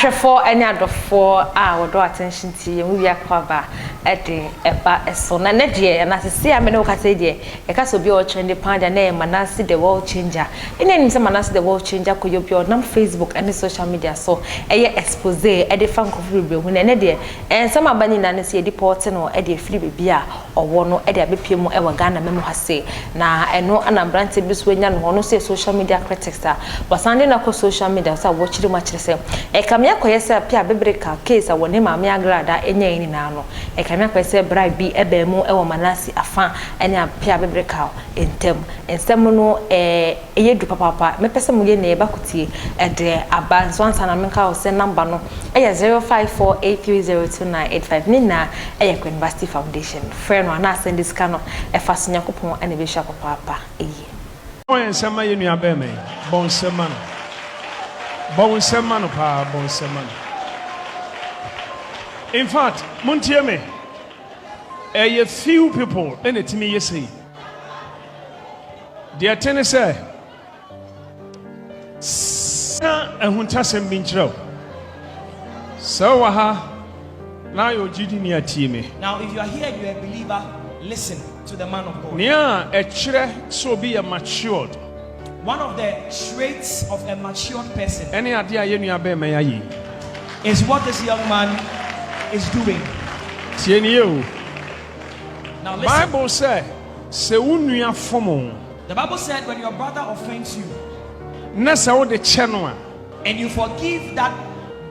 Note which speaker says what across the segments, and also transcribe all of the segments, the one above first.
Speaker 1: Ahwefo any adofo wodo attention to you we akwa ede eba eso na ne de na sese a me no kasa de e kasa obi o trend panda na Manasseh the world changer ina nim se Manasseh the world changer ko yobi o nam Facebook and social media so eye expose e de fan ko free hu na ne de ensam abani na ne se e report no e de free bibia owo no e de abepie mu e wa Ghana memu hase na eno anambrante bi so nya no no se social media critics a wasande na ko social media so wo chiri ma chiri se e kamya ko yesa pia bebreka case a woni ma me agrada enya eni na no e kamya ko yesa bribe bi ebe mu e wo Manasseh afa enya pia bebreka ensem no eyedu papa me pese mu ye na e bakutie e de abanso ansa na menka o se number no e 0548302985 ni na e ye University Foundation friend no na send this kano e faso nyakopon ene be hwa papa eye
Speaker 2: Bon sema ye nua be me bon sema no pa bon sema no. In fact muntie me a few people in it me say the tennis say ehunta sem binchro so ha now you gidi ni atie me.
Speaker 3: Now if you are here and you are a believer, listen to the man of God.
Speaker 2: Nia e kire so be a matured.
Speaker 3: One of the traits of a matured person
Speaker 2: any idea ye nua be me ayi
Speaker 3: is what this young man is doing.
Speaker 2: Tie ni o.
Speaker 3: Now listen.
Speaker 2: Bible say se unua fomo.
Speaker 3: The Bible said when your brother offends you
Speaker 2: Na se wo de che no a
Speaker 3: and you forgive that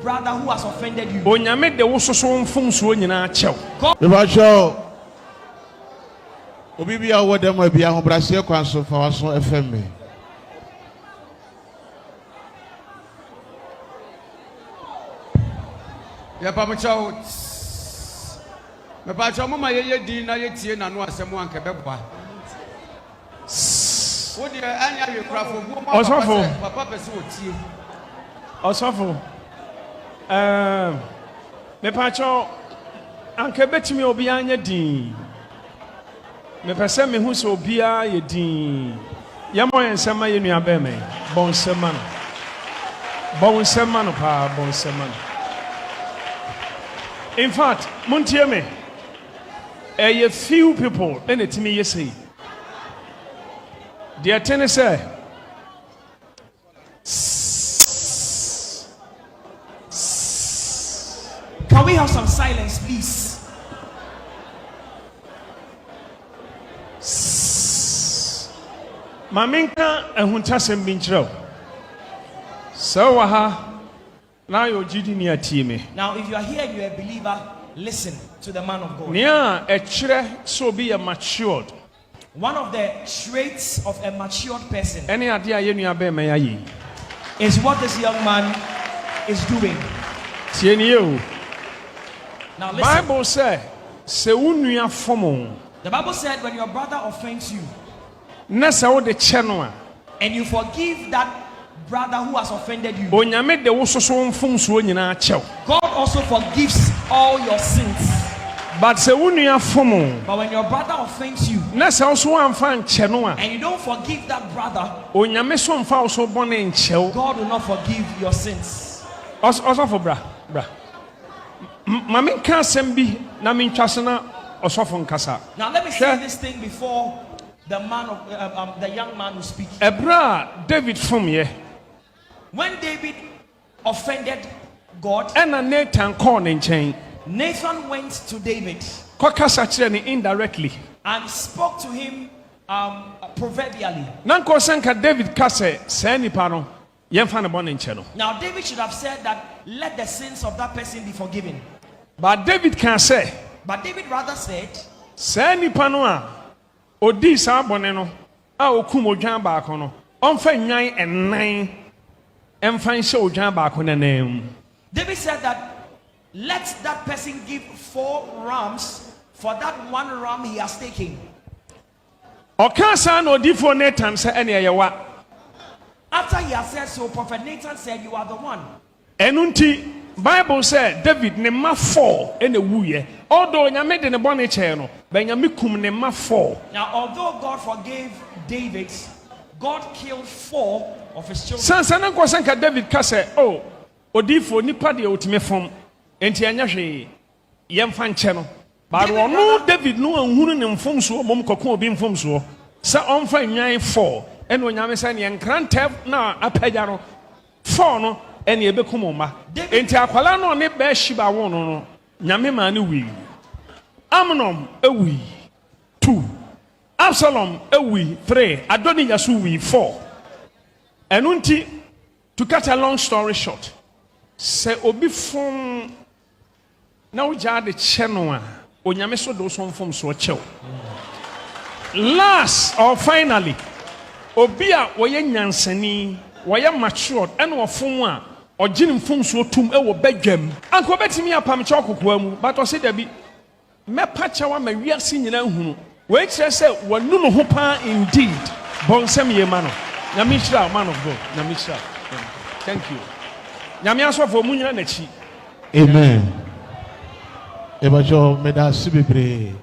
Speaker 3: brother who has offended you.
Speaker 2: Onyame de wo soso mfumsuo nyina chew.
Speaker 4: Bebacho Obi bia wo dem abia ho brase kwan so fa waso FM.
Speaker 5: Ya pa mchao. Me pa cho mama ye di na ye tie na no asem anke beboa. Wo de anya we krafo bu papa pese wo tie.
Speaker 2: Osofo. Me pa cho anke betimi obi anya din. Me pese me hu so obi a ye din. Ya mo ensema ye nua be me. Bon sema no. Bon sema no pa bon sema no. In fact, muntie me a few people in it me say the tennis say
Speaker 3: can we have some silence please?
Speaker 2: Maminka ehunta sem binchro so ha now you gidi ni atie me.
Speaker 3: Now if you are here and you are a believer, listen to the man of God.
Speaker 2: Nia e kire so be a matured.
Speaker 3: One of the traits of a matured person
Speaker 2: Any idea ye nua be me ayi
Speaker 3: is what this young man is doing.
Speaker 2: Tie ni o.
Speaker 3: Now listen.
Speaker 2: Bible say se unua fomo.
Speaker 3: The Bible said when your brother offends you
Speaker 2: Na se wo de che no a
Speaker 3: and you forgive that brother who has offended you,
Speaker 2: Onyame de wo soso mfumsuo nyina chew.
Speaker 3: God also forgives all your sins.
Speaker 2: But se unua fomo.
Speaker 3: But when your brother offends you
Speaker 2: Na se wo so amfa nche no a
Speaker 3: and you don't forgive that brother,
Speaker 2: Onyame so mfa wo so bone nchew.
Speaker 3: God will not forgive your sins.
Speaker 2: Osofo bra. Mami kan sem bi na mi ntwase na osofo nkasa.
Speaker 3: Now let me say this thing before the man of the young man who speaks.
Speaker 2: Ebra David from ye.
Speaker 3: When David offended God,
Speaker 2: Ena Nathan called in chain.
Speaker 3: Nathan went to David
Speaker 2: Kokasa kire ni indirectly.
Speaker 3: and spoke to him proverbially.
Speaker 2: Nanko senka David kase se nipa no yemfa ne bone nche no.
Speaker 3: Now David should have said that let the sins of that person be forgiven.
Speaker 2: But David can say
Speaker 3: But David rather said,
Speaker 2: se nipa no a odi sa bone no a okum odwan ba ko no onfa nwan enan emfa nche odwan ba ko nanam.
Speaker 3: David said that let that person give 4 rams for that 1 ram he has taken.
Speaker 2: Okasa no odifo Nathan se ene yewa.
Speaker 3: After he has said so, Prophet Nathan said, you are the one.
Speaker 2: Enunti Bible said David ne ma 4 ene wuye. Although nyame de ne bone che no, be nyame kum ne ma 4.
Speaker 3: Now although God forgave David, God killed 4 of his children.
Speaker 2: Sansa na kwa sanka David ka say, oh odifo nipa de otime fom enti anya hwe yemfa nche no ba no David no anhunu ne mfomso mom kokon obi mfomso sa onfa nwan 4 ene onyame sa ne enkrantef na apagya no 4 no ene ebekum ma enti akwala no ne ba hyiba won no nyame ma ne wi Amnon ewi 2 Absalom ewi 3 Adoni yasu wi 4 enunti to cut a long story short say obi fom na uja de cheno a onyame so do so fom so chew last or finally obi a woye nyansani woye matured and ofom a ogine fom so tum e wo badwam anko betimi apam che okokwa mu but o se da bi me pacha wa ma wiase nyina hunu we kire se wonu no ho pa indeed bonsam ye ma no nyame hira man of God nyame hira thank you nyame asofo mu nyina na chi
Speaker 4: amen ebajo meda sibebre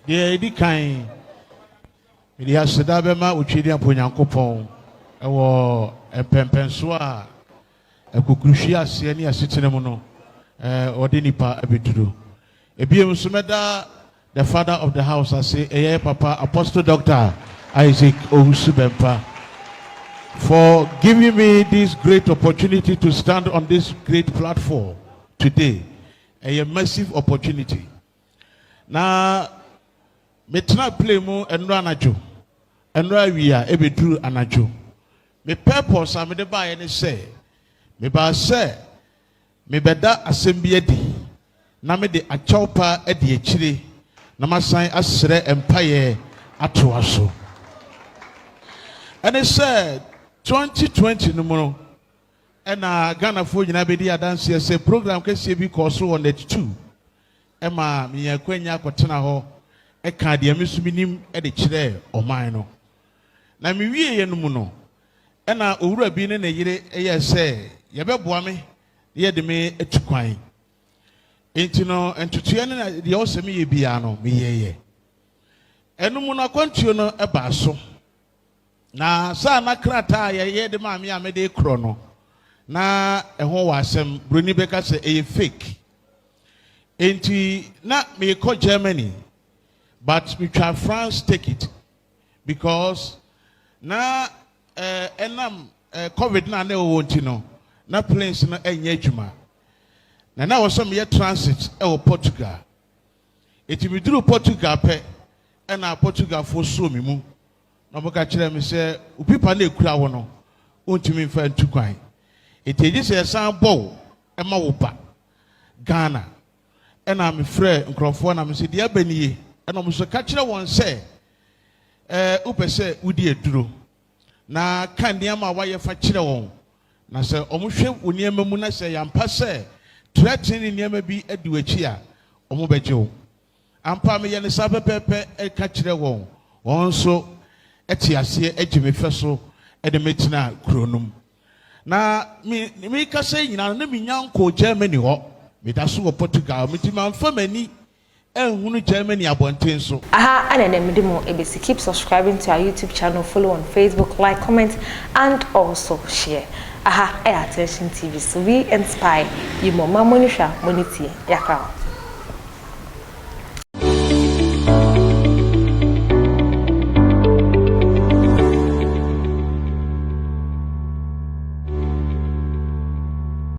Speaker 4: de edi kan me dia seda be ma otwedi aponyankopon ewo empempenso a ekukruhwi ase ne asetene mu no ode nipa abeduro ebiem so meda the father of the house ase eye papa Apostle Dr. Isaac Owusu Bempah for giving me this great opportunity to stand on this great platform today. A massive opportunity. Now, me try play mo enra anajo. Enra wiya ebeduru anajo. Me purpose am de buy any say. Me ba say me beda assembi edi. Na me de achawpa edi echire. Na masan asre empire atoaso. And it said 2020 no and Ghana for Yinabedi Adansi say program kesi bi koso on net 2 ema me yakwanya kwotena ho e ka de amisumi e de kire oman no na me wie ye no mu no e na owura bi ne yire ye say ye beboa me ye de me etukwan enti no entutuye ne de o se me ye bia no me ye enu mu na kwantuo no e ba so na sa na krata ye de ma me amede kro no na ehon wasem broni beka se e fake enti na me ko Germany but we try France take it because na enam covid na na wo nti no na planes no enye adwuma na wo some ye transit e wo Portugal eti we duru Portugal pe e na Portugal fo so mi mu na boka kire me se upipa na ekura wo no ontimi mfa ntukwan eti eji se san bow e ma wo ba Ghana e na me frɛ nkrɔfo na me se dia banie e na mo so ka kire won se upese udi eduro na kan dia ma wa ye fa kire won na se omo hwe oniema mu na se yampa se threatening niema bi adi wachi a omo bejewo ampa me ye ne sa pepepe e ka kire won won so eti ase agime fe so e de metina kronum na mi ka se nyina na mi nyanko Germany ho mi da so Portugal mi ti man famani ehunu Germany abonten so
Speaker 1: aha ana na midimo ebesi keep subscribing to our YouTube channel, follow on Facebook, like, comment and also share. Aha Attention TV, so we inspire you more money sha money tie yakra.